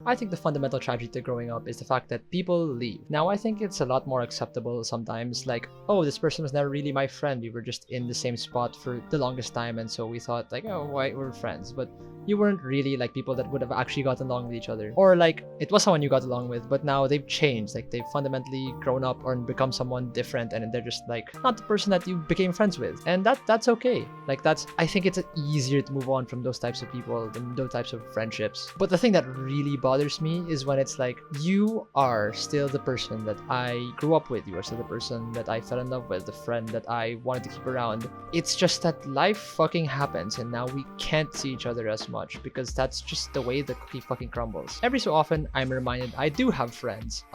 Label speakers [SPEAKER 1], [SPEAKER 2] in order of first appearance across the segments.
[SPEAKER 1] I think the fundamental tragedy to growing up is the fact that people leave. Now, I think it's a lot more acceptable sometimes, like, oh, this person was never really my friend. We were just in the same spot for the longest time, and so we thought, like, oh, why we're friends. But you weren't really like people that would have actually gotten along with each other. Or like, it was someone you got along with, but now they've changed. Like, they've fundamentally grown up or become someone different, and they're just like not the person that you became friends with. And that's okay. Like, I think it's easier to move on from those types of people than those types of friendships. But the thing that really bothers me is when it's like, you are still the person that I grew up with, you are still the person that I fell in love with, the friend that I wanted to keep around. It's just that life fucking happens, and now we can't see each other as much because that's just the way the cookie fucking crumbles. Every so often, I'm reminded I do have friends,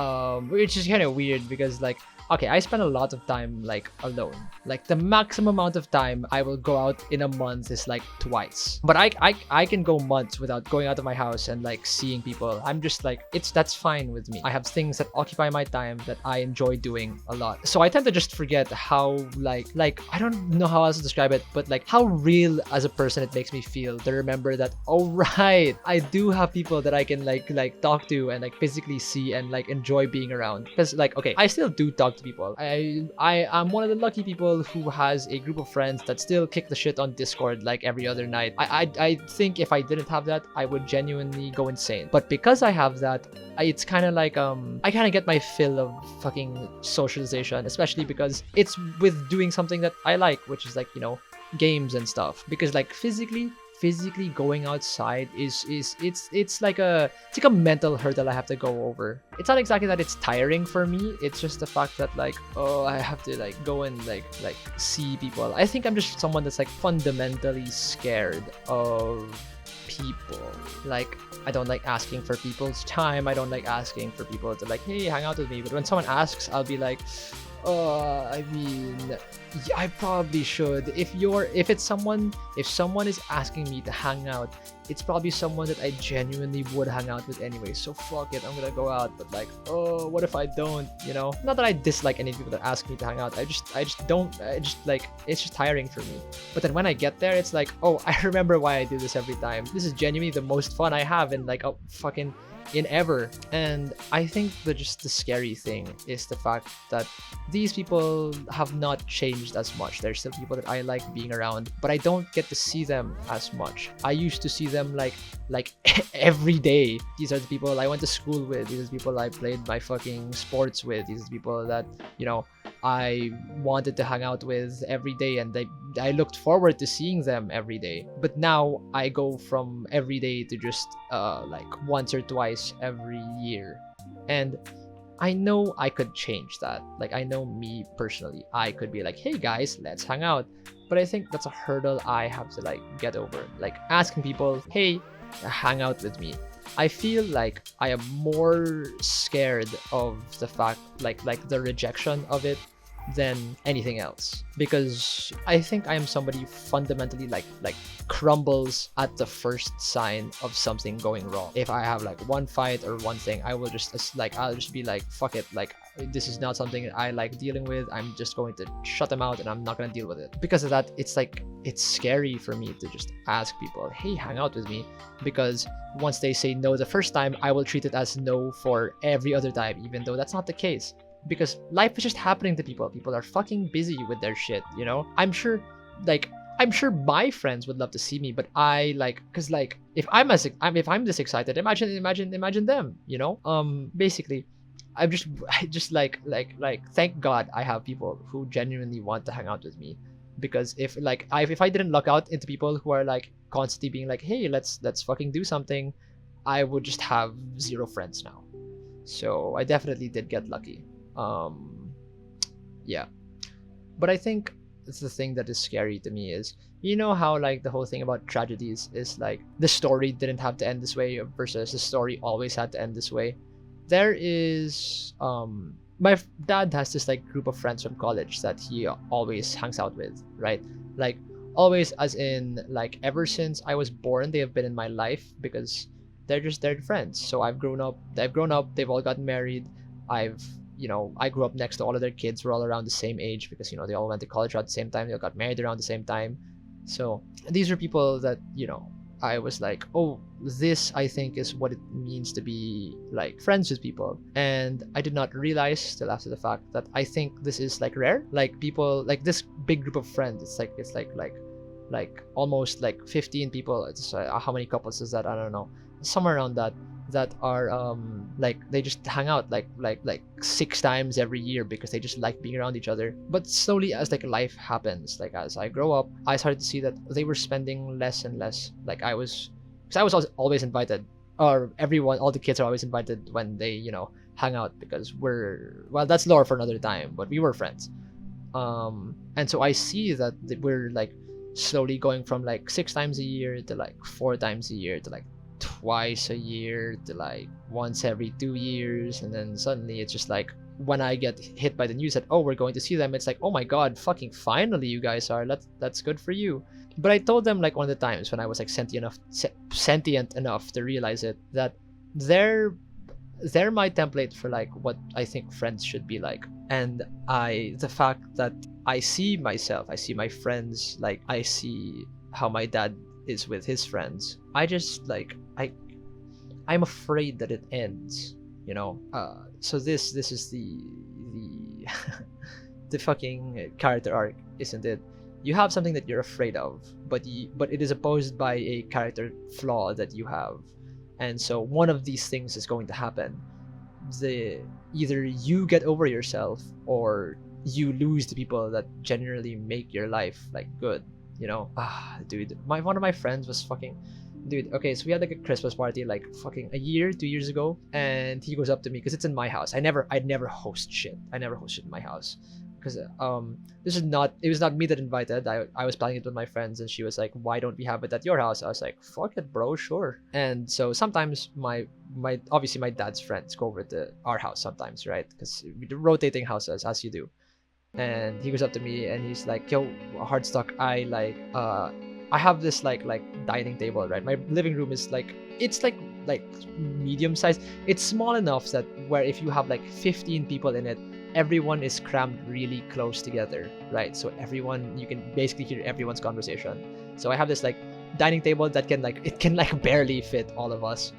[SPEAKER 1] which is kind of weird because, like, okay, I spend a lot of time like alone. Like, the maximum amount of time I will go out in a month is like twice. But I can go months without going out of my house and like seeing people. I'm just like, that's fine with me. I have things that occupy my time that I enjoy doing a lot. So I tend to just forget how like I don't know how else to describe it, but like how real as a person it makes me feel to remember that, oh right, I do have people that I can like talk to and like physically see and like enjoy being around. Because like, okay, I still do talk to people. I'm one of the lucky people who has a group of friends that still kick the shit on Discord like every other night. I think if I didn't have that, I would genuinely go insane. But because I have that, it's kind of like I kind of get my fill of fucking socialization, especially because it's with doing something that I like, which is like, you know, games and stuff. Because like physically going outside it's like a mental hurdle I have to go over. It's not exactly that it's tiring for me, it's just the fact that like, oh, I have to like go and like see people. I think I'm just someone that's like fundamentally scared of people. Like, I don't like asking for people's time. I don't like asking for people to like, hey, hang out with me. But when someone asks, I'll be like, I mean, yeah, I probably should. If someone is asking me to hang out, it's probably someone that I genuinely would hang out with anyway. So fuck it, I'm gonna go out. But like, oh, what if I don't? You know, not that I dislike any people that ask me to hang out. I just don't. I just like, it's just tiring for me. But then when I get there, it's like, oh, I remember why I do this every time. This is genuinely the most fun I have in like a fucking in ever. And I think that just the scary thing is the fact that these people have not changed as much. There's still people that I like being around, but I don't get to see them as much. I used to see them like every day. These are the people I went to school with. These are the people I played my fucking sports with. These are the people that, you know, I wanted to hang out with every day, and I looked forward to seeing them every day. But now I go from every day to just like once or twice every year. And I know I could change that. Like, I know me personally, I could be like, hey guys, let's hang out. But I think that's a hurdle I have to like get over. Like, asking people, hey, hang out with me. I feel like I am more scared of the fact, like the rejection of it than anything else, because I think I am somebody who fundamentally like crumbles at the first sign of something going wrong. If I have like one fight or one thing, I will just like, I'll just be like, fuck it, like this is not something I like dealing with. I'm just going to shut them out and I'm not going to deal with it. Because of that, it's like, it's scary for me to just ask people, hey, hang out with me, because once they say no the first time, I will treat it as no for every other time, even though that's not the case. Because life is just happening to people. People are fucking busy with their shit, you know? I'm sure my friends would love to see me, but I like, cause like, if I'm this excited, imagine them, you know? Basically, I just like, thank God I have people who genuinely want to hang out with me. Because if I didn't luck out into people who are like constantly being like, hey, let's fucking do something, I would just have zero friends now. So I definitely did get lucky. Yeah, but I think it's the thing that is scary to me is, you know how like the whole thing about tragedies is like the story didn't have to end this way versus the story always had to end this way. There is my dad has this like group of friends from college that he always hangs out with, right? Like always, as in like ever since I was born, they have been in my life because they're friends. So I've grown up, they've all gotten married. I grew up next to all of their kids. We're all around the same age because, you know, they all went to college around the same time. They all got married around the same time. So these are people that, you know, I was like, oh, this I think is what it means to be like friends with people. And I did not realize till after the fact that I think this is like rare. Like people, like this big group of friends, it's like almost like 15 people. It's how many couples is that? I don't know, somewhere around that, that are like they just hang out like 6 times every year because they just like being around each other. But slowly, as like life happens, like as I grow up, I started to see that they were spending less and less. Like I was, because I was always invited, or everyone, all the kids are always invited when they, you know, hang out, because we're, well, that's lore for another time, but we were friends. And so I see that we're like slowly going from like 6 times a year to like 4 times a year to like twice a year to like once every 2 years. And then suddenly it's just like, when I get hit by the news that, oh, we're going to see them, it's like, oh my god, fucking finally you guys are, that's good for you. But I told them, like, one of the times when I was like sentient enough to realize it, that they're they're my template for like what I think friends should be like. And the fact that I see myself, I see my friends, like I see how my dad is with his friends, I just like, I'm afraid that it ends, you know. So this is the the fucking character arc, isn't it? You have something that you're afraid of, but it is opposed by a character flaw that you have. And so one of these things is going to happen. The Either you get over yourself, or you lose the people that generally make your life like good, you know. Dude, one of my friends was fucking, dude, okay, so we had like a Christmas party like fucking a year, 2 years ago, and he goes up to me, because it's in my house. I'd never host shit. I never host shit in my house, because it was not me that invited. I was planning it with my friends, and she was like, why don't we have it at your house? I was like, fuck it, bro, sure. And so sometimes my obviously my dad's friends go over to our house sometimes, right? Because we do rotating houses, as you do. And he goes up to me and he's like, yo, Hardstock, I have this like dining table, right? My living room is like, it's like medium sized. It's small enough that where if you have like 15 people in it, everyone is crammed really close together, right? So everyone, you can basically hear everyone's conversation. So I have this like dining table that can like, it can like barely fit all of us.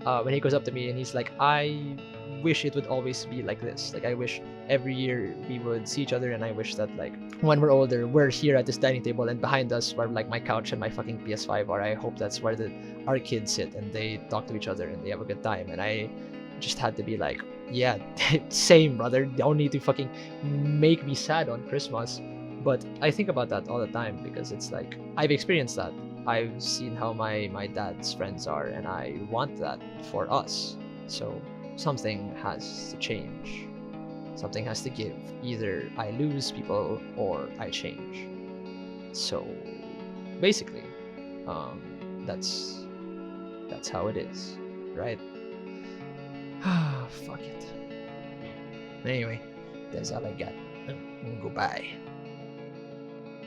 [SPEAKER 1] When he goes up to me and he's like, I wish it would always be like this. Like I wish every year we would see each other, and I wish that like when we're older, we're here at this dining table, and behind us where like my couch and my fucking PS5 are. I hope that's where our kids sit and they talk to each other and they have a good time. And I just had to be like, yeah, same, brother. Don't need to fucking make me sad on Christmas. But I think about that all the time, because it's like, I've experienced that. I've seen how my dad's friends are, and I want that for us. So something has to change. Something has to give. Either I lose people or I change. So basically, that's how it is, right? Fuck it. Anyway, that's all I got. Goodbye.